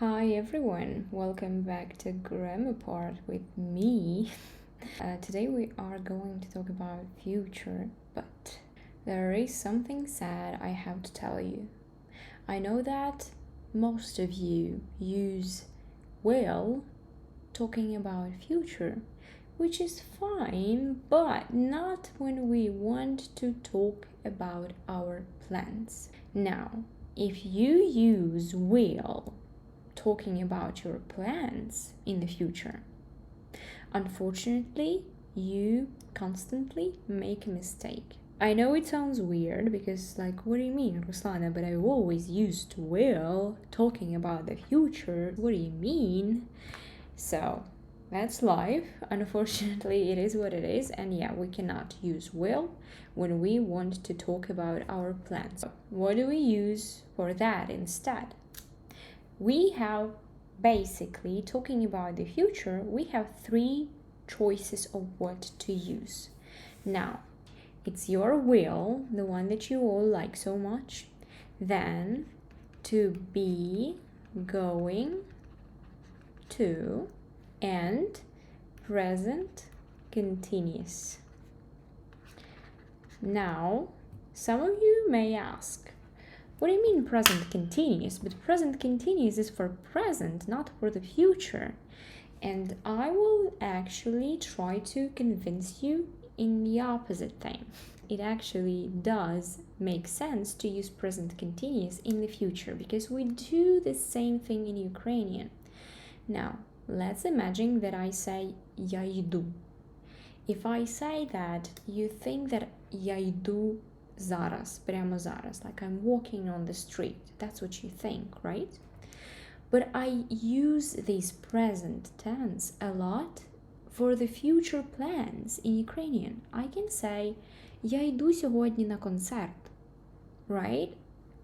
Hi everyone, welcome back to Grammar Part with me. Today we are going to talk about future, but there is something sad I have to tell you. I know that most of you use will talking about future, which is fine, but not when we want to talk about our plans. Now, if you use will talking about your plans in the future, unfortunately, you constantly make a mistake. I know it sounds weird because, like, what do you mean, Ruslana? But I always used will talking about the future. What do you mean? So, that's life. Unfortunately, it is what it is, and yeah, we cannot use will when we want to talk about our plans. So what do we use for that instead? We have basically talking about the future, we have three choices of what to use. Now, it's your will, the one that you all like so much, then to be, going to, and present continuous. Now, some of you may ask, what do you mean present continuous? But present continuous is for present, not for the future. And I will actually try to convince you in the opposite thing. It actually does make sense to use present continuous in the future because we do the same thing in Ukrainian. Now, let's imagine that I say я йду. If I say that, you think that я йду зараз, прямо зараз, like I'm walking on the street. That's what you think, right? But I use this present tense a lot for the future plans in Ukrainian. I can say я йду сьогодні на концерт, right?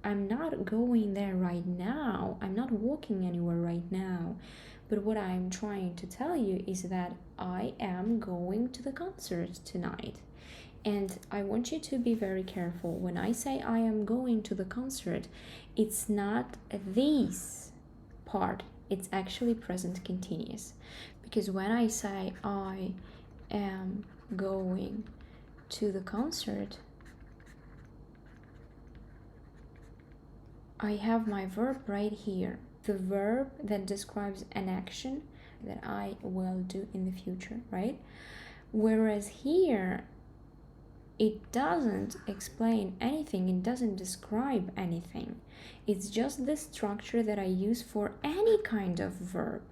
I'm not going there right now. I'm not walking anywhere right now. But what I'm trying to tell you is that I am going to the concert tonight. And I want you to be very careful. When I say I am going to the concert, it's not this part, it's actually present continuous. Because when I say I am going to the concert, I have my verb right here, the verb that describes an action that I will do in the future, right? Whereas here, it doesn't explain anything, it doesn't describe anything. It's just the structure that I use for any kind of verb.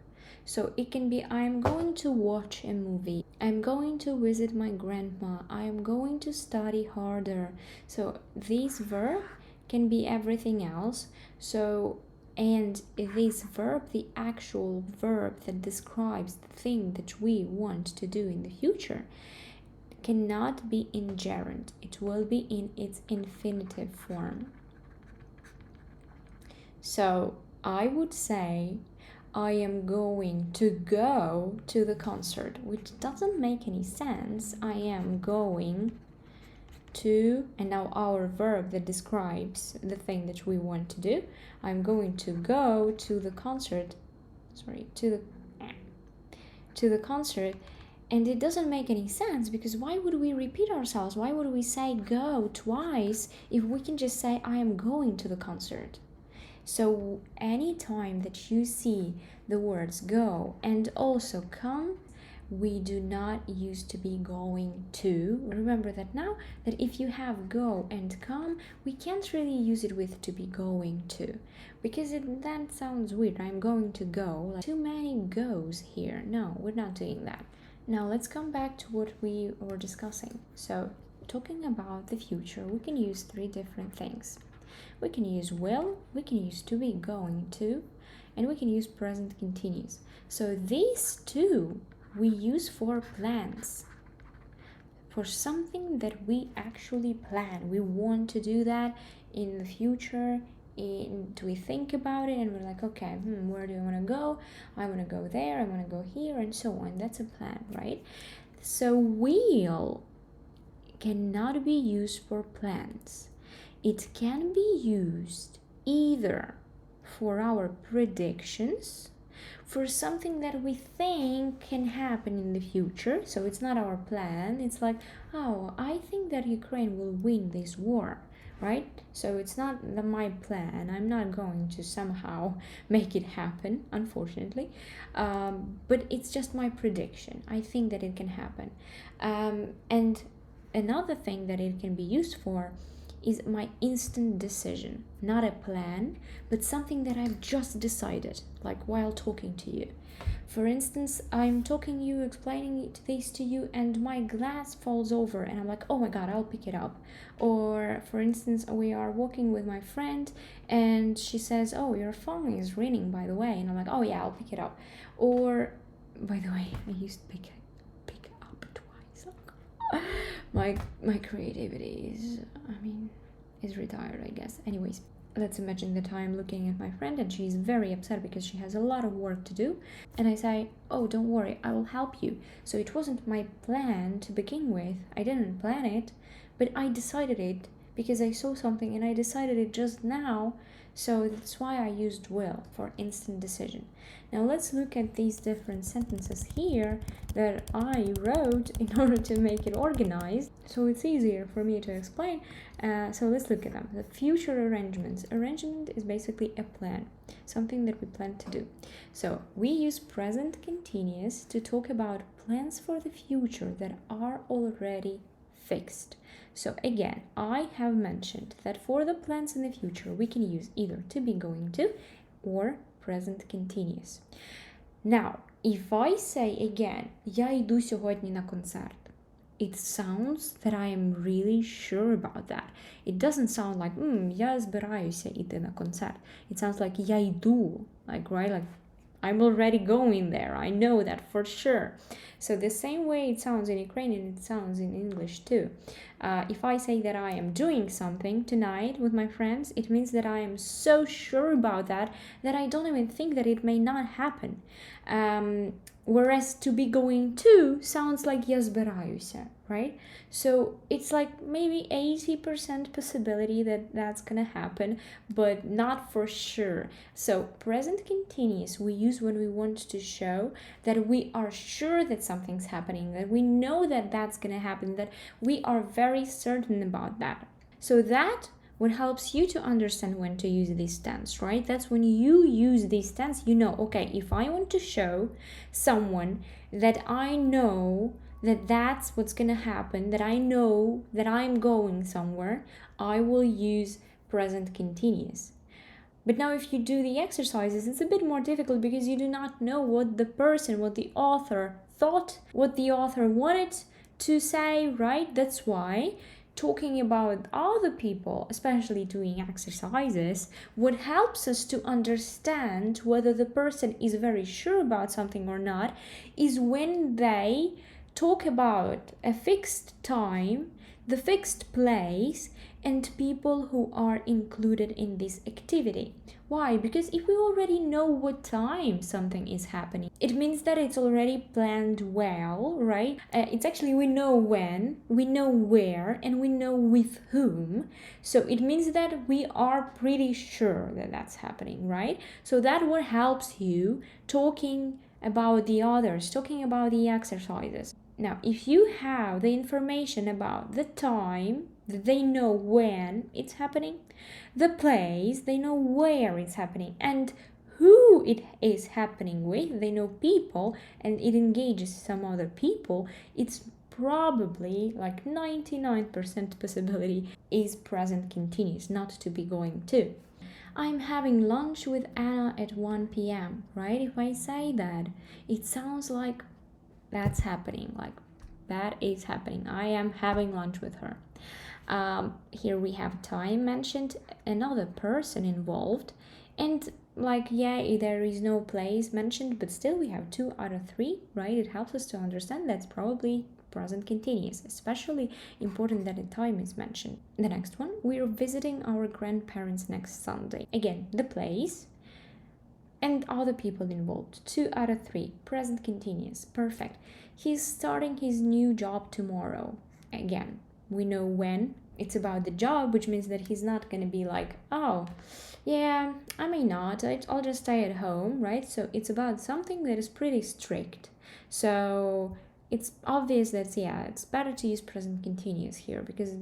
So it can be I'm going to watch a movie, I'm going to visit my grandma, I am going to study harder. So this verb can be everything else. So, and this verb, the actual verb that describes the thing that we want to do in the future, cannot be in gerund. It will be in its infinitive form. So I would say I am going to go to the concert, which doesn't make any sense. I am going to, and now our verb that describes the thing that we want to do. I'm going to go to the concert. To the concert. And it doesn't make any sense because why would we repeat ourselves? Why would we say go twice if we can just say I am going to the concert? So anytime that you see the words go and also come, we do not use to be going to. Remember that now, that if you have go and come, we can't really use it with to be going to, because that sounds weird. I'm going to go, like too many goes here. No, we're not doing that. Now let's come back to what we were discussing. So talking about the future, we can use three different things. We can use will, we can use to be going to, and we can use present continuous. So these two we use for plans, for something that we actually plan. We want to do that in the future. And we think about it and we're like, okay, where do I want to go? I want to go there, I want to go here, and so on. That's a plan, right? So will cannot be used for plans. It can be used either for our predictions for something that we think can happen in the future. So it's not our plan. It's like, oh, I think that Ukraine will win this war, right? So it's not my plan. I'm not going to somehow make it happen, unfortunately. But it's just my prediction. I think that it can happen. And another thing that it can be used for is my instant decision, not a plan, but something that I've just decided, like while talking to you. For instance, I'm talking to you, explaining this to you, and my glass falls over, and I'm like, oh my god, I'll pick it up. Or, for instance, we are walking with my friend, and she says, oh, your phone is ringing, by the way, and I'm like, oh yeah, I'll pick it up. Or, by the way, I used pick up twice. My creativity is retired, I guess. Anyways, let's imagine that I'm looking at my friend and she's very upset because she has a lot of work to do, and I say, oh, don't worry, I will help you. So it wasn't my plan to begin with. I didn't plan it, but I decided it because I saw something and I decided it just now. So that's why I used will for instant decision. Now let's look at these different sentences here that I wrote in order to make it organized, so it's easier for me to explain. So let's look at them. The future arrangements. Arrangement is basically a plan, something that we plan to do. So we use present continuous to talk about plans for the future that are already fixed. So again, I have mentioned that for the plans in the future, we can use either to be going to or present continuous. Now, if I say again, я йду сьогодні на концерт, it sounds that I am really sure about that. It doesn't sound like, я збираюся йти на концерт. It sounds like я йду, like, right? Like, I'm already going there. I know that for sure. So the same way it sounds in Ukrainian, it sounds in English too. If I say that I am doing something tonight with my friends, it means that I am so sure about that I don't even think that it may not happen. Whereas to be going to sounds like я збираюся, right? So it's like maybe 80% possibility that that's gonna happen, but not for sure. So present continuous we use when we want to show that we are sure that something's happening, that we know that that's gonna happen, that we are very certain about that. So that what helps you to understand when to use this tense, right? That's when you use this tense, you know, okay, if I want to show someone that I know that that's what's gonna happen, that I know that I'm going somewhere, I will use present continuous. But now if you do the exercises, it's a bit more difficult because you do not know what the person, what the author thought, what the author wanted to say, right? That's why talking about other people, especially doing exercises, what helps us to understand whether the person is very sure about something or not is when they talk about a fixed time, the fixed place, and people who are included in this activity. Why? Because if we already know what time something is happening, it means that it's already planned well, right? It's actually we know when, we know where, and we know with whom. So it means that we are pretty sure that that's happening, right? So that what helps you talking about the others, talking about the exercises. Now, if you have the information about the time, they know when it's happening, the place, they know where it's happening, and who it is happening with, they know people, and it engages some other people, it's probably like 99% possibility is present continuous, not to be going to. I'm having lunch with Anna at 1 p.m., right? If I say that, it sounds like that's happening, like that is happening. I am having lunch with her. Here we have time mentioned, another person involved, and like, yeah, there is no place mentioned, but still we have 2 out of 3, right? It helps us to understand that's probably present continuous, especially important that the time is mentioned. The next one, we're visiting our grandparents next Sunday. Again, the place and other people involved. 2 out of 3, present continuous, perfect. He's starting his new job tomorrow. Again, we know when, it's about the job, which means that he's not going to be like, oh, yeah, I may not, I'll just stay at home, right? So it's about something that is pretty strict. So it's obvious that, yeah, it's better to use present continuous here because,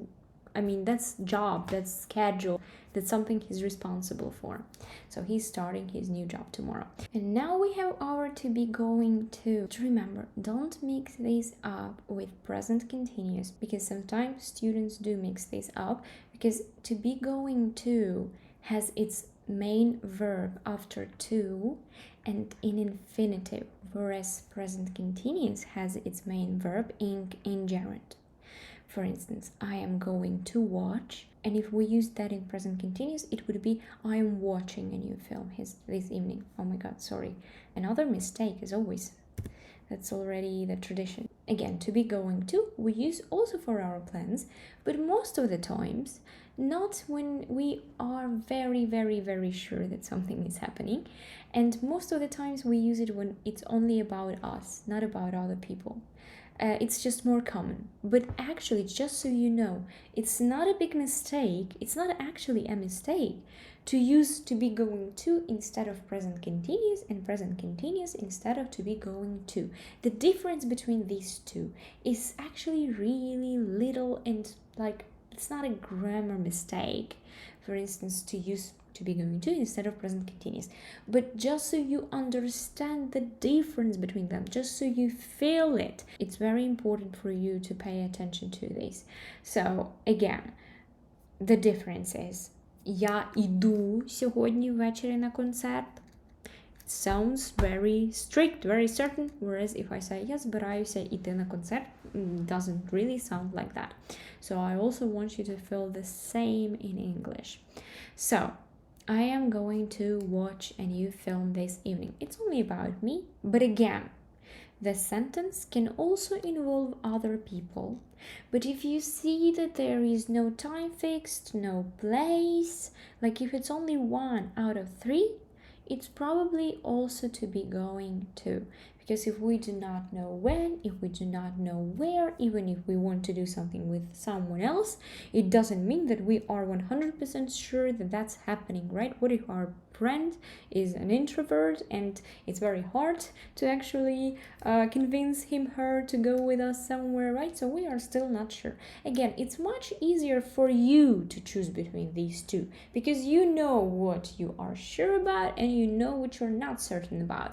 I mean, that's job, that's schedule, that's something he's responsible for. So he's starting his new job tomorrow. And now we have our to be going to. Remember, don't mix these up with present continuous because sometimes students do mix these up because to be going to has its main verb after to and in infinitive, whereas present continuous has its main verb in gerund. For instance, I am going to watch, and if we use that in present continuous, it would be I am watching a new film this evening. Oh my god, sorry. Another mistake as always. That's already the tradition. Again, to be going to, we use also for our plans, but most of the times, not when we are very, very, very sure that something is happening. And most of the times we use it when it's only about us, not about other people. It's just more common. But actually, just so you know, it's not a big mistake. It's not actually a mistake to use to be going to instead of present continuous and present continuous instead of to be going to. The difference between these two is actually really little and like it's not a grammar mistake. For instance, to use to be going to instead of present continuous, but just so you understand the difference between them, just so you feel it, it's very important for you to pay attention to this. So again, the difference is я іду сьогодні ввечері на концерт. It sounds very strict, very certain, whereas if I say я збираюся іти на концерт, doesn't really sound like that. So I also want you to feel the same in English. So I am going to watch a new film this evening. It's only about me, but again, the sentence can also involve other people. But if you see that there is no time fixed, no place, like if it's only 1 out of 3, it's probably also to be going to. Because if we do not know when, if we do not know where, even if we want to do something with someone else, it doesn't mean that we are 100% sure that that's happening, right? What if our friend is an introvert and it's very hard to actually convince him, her to go with us somewhere, right? So we are still not sure. Again, it's much easier for you to choose between these two because you know what you are sure about and you know what you're not certain about.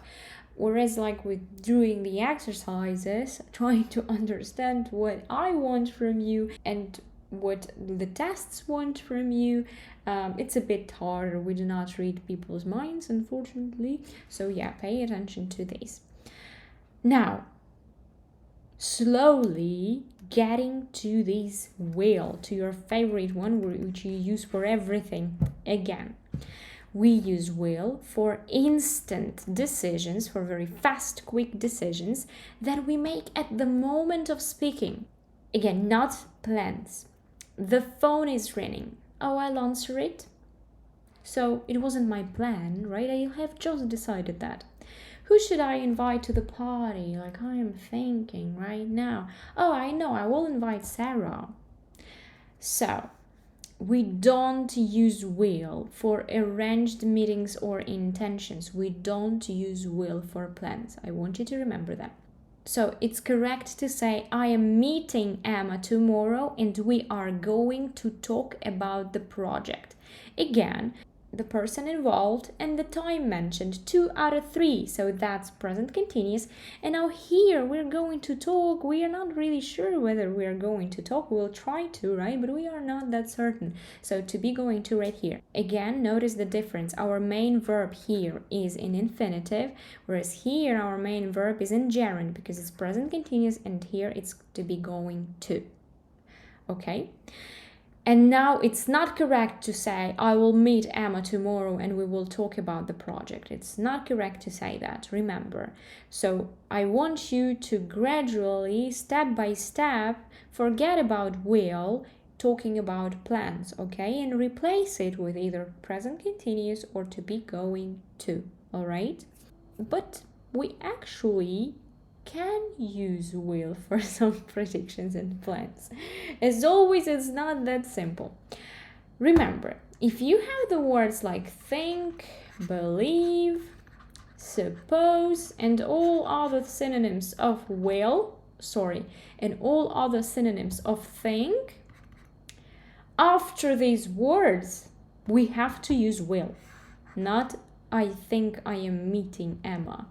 Whereas like with doing the exercises, trying to understand what I want from you and what the tests want from you, it's a bit harder. We do not read people's minds, unfortunately. So yeah, pay attention to this. Now, slowly getting to this will, to your favorite one, which you use for everything again. We use will for instant decisions, for very fast, quick decisions that we make at the moment of speaking. Again, not plans. The phone is ringing. Oh, I'll answer it. So it wasn't my plan, right? I have just decided that. Who should I invite to the party? Like I am thinking right now. Oh, I know, I will invite Sarah. So, we don't use will for arranged meetings or intentions. We don't use will for plans. I want you to remember that. So it's correct to say, I am meeting Emma tomorrow and we are going to talk about the project. Again, the person involved and the time mentioned, 2 out of 3, so that's present continuous. And now here we're going to talk. We are not really sure whether we are going to talk. We'll try to, right? But we are not that certain. So to be going to right here. Again, notice the difference. Our main verb here is in infinitive, whereas here our main verb is in gerund because it's present continuous and here it's to be going to. Okay? And now it's not correct to say, I will meet Emma tomorrow and we will talk about the project. It's not correct to say that, remember. So I want you to gradually, step by step, forget about will, talking about plans, okay? And replace it with either present continuous or to be going to, all right? But we actually can use will for some predictions and plans. As always, it's not that simple. Remember, if you have the words like think, believe, suppose, and all other synonyms of will, and all other synonyms of think, after these words, we have to use will, not I think I am meeting Emma,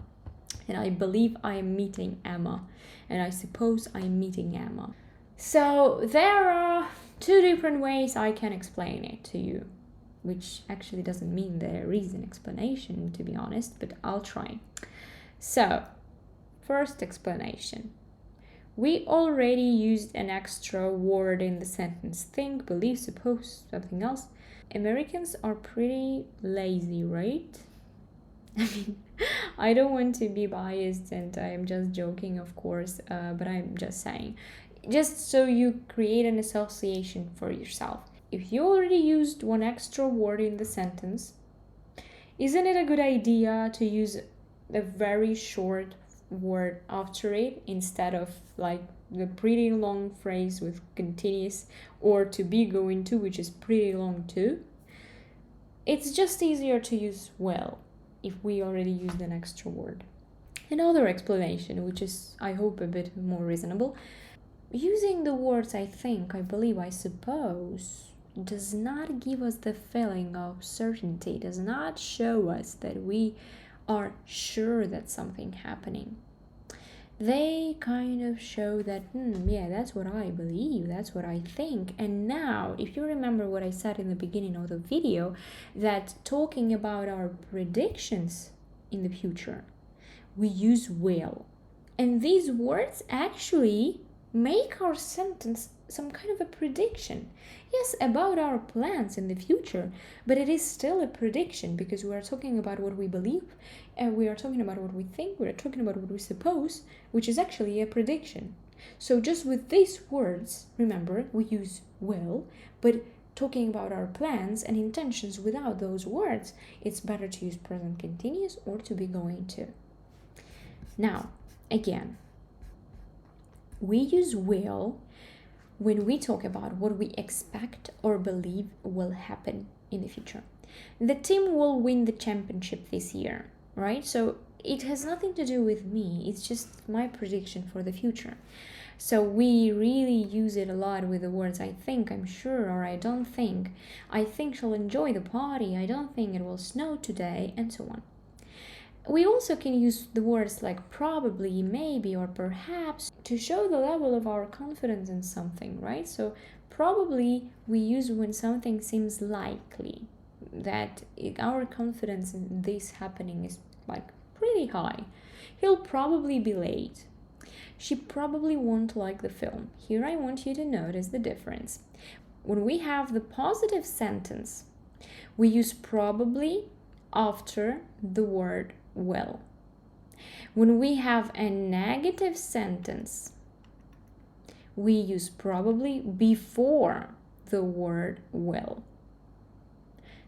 and I believe I am meeting Emma, and I suppose I am meeting Emma. So there are two different ways I can explain it to you, which actually doesn't mean there is an explanation, to be honest, but I'll try. So, first explanation. We already used an extra word in the sentence think, believe, suppose, something else. Americans are pretty lazy, right? I mean, I don't want to be biased and I'm just joking, of course, but I'm just saying. Just so you create an association for yourself. If you already used one extra word in the sentence, isn't it a good idea to use a very short word after it instead of like the pretty long phrase with continuous or to be going to, which is pretty long too? It's just easier to use well if we already used an extra word. Another explanation, which is, I hope, a bit more reasonable, using the words I think, I believe, I suppose does not give us the feeling of certainty, does not show us that we are sure that something happening. They kind of show that, yeah, that's what I believe, that's what I think. And now, if you remember what I said in the beginning of the video, that talking about our predictions in the future, we use will. And these words actually make our sentence some kind of a prediction. Yes, about our plans in the future, but it is still a prediction because we are talking about what we believe, and we are talking about what we think, we are talking about what we suppose, which is actually a prediction. So just with these words, remember, we use will, but talking about our plans and intentions without those words, it's better to use present continuous or to be going to. Now, again, we use will when we talk about what we expect or believe will happen in the future. The team will win the championship this year, right? So it has nothing to do with me, it's just my prediction for the future. So we really use it a lot with the words I think, I'm sure, or I don't think. I think she'll enjoy the party, I don't think it will snow today, and so on. We also can use the words like probably, maybe, or perhaps to show the level of our confidence in something, right? So probably we use when something seems likely, that our confidence in this happening is like pretty high. He'll probably be late. She probably won't like the film. Here I want you to notice the difference. When we have the positive sentence, we use probably after the word will. When we have a negative sentence, we use probably before the word will.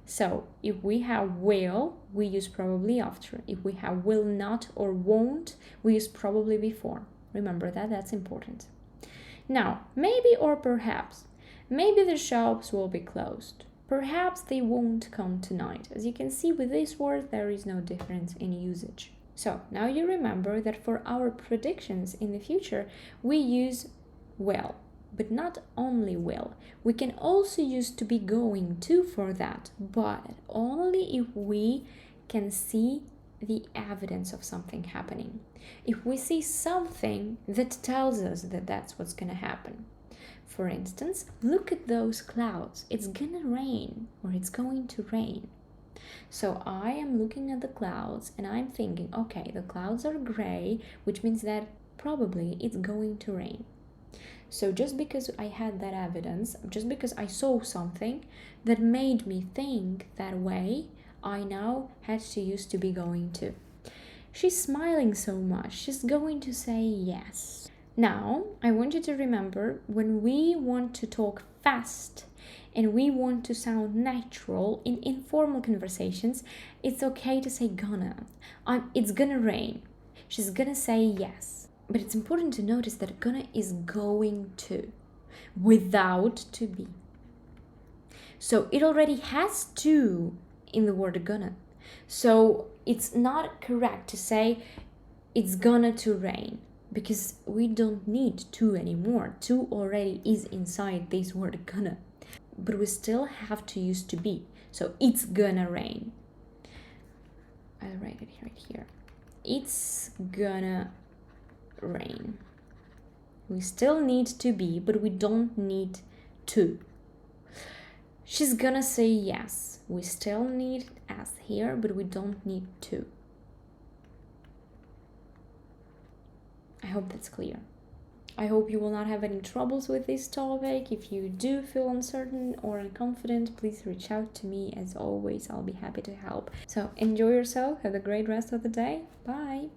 So if we have will, we use probably after. If we have will not or won't, we use probably before. Remember that, that's important. Now, maybe or perhaps. Maybe the shops will be closed. Perhaps they won't come tonight. As you can see with this word, there is no difference in usage. So now you remember that for our predictions in the future, we use will, but not only will. We can also use to be going to for that, but only if we can see the evidence of something happening. If we see something that tells us that that's what's going to happen. For instance, look at those clouds. It's gonna rain, or it's going to rain. So I am looking at the clouds and I'm thinking, okay, the clouds are gray, which means that probably it's going to rain. So just because I had that evidence, just because I saw something that made me think that way, I now had to use to be going to. She's smiling so much, she's going to say yes. Now, I want you to remember when we want to talk fast and we want to sound natural in informal conversations, it's okay to say gonna. It's gonna rain. She's gonna say yes. But it's important to notice that gonna is going to, without to be. So it already has to in the word gonna. So it's not correct to say it's gonna to rain, because we don't need to anymore. To already is inside this word gonna. But we still have to use to be. So it's gonna rain. I'll write it right here. It's gonna rain. We still need to be, but we don't need to. She's gonna say yes. We still need as here, but we don't need to. I hope that's clear. I hope you will not have any troubles with this topic. If you do feel uncertain or unconfident, please reach out to me. As always, I'll be happy to help. So enjoy yourself. Have a great rest of the day. Bye.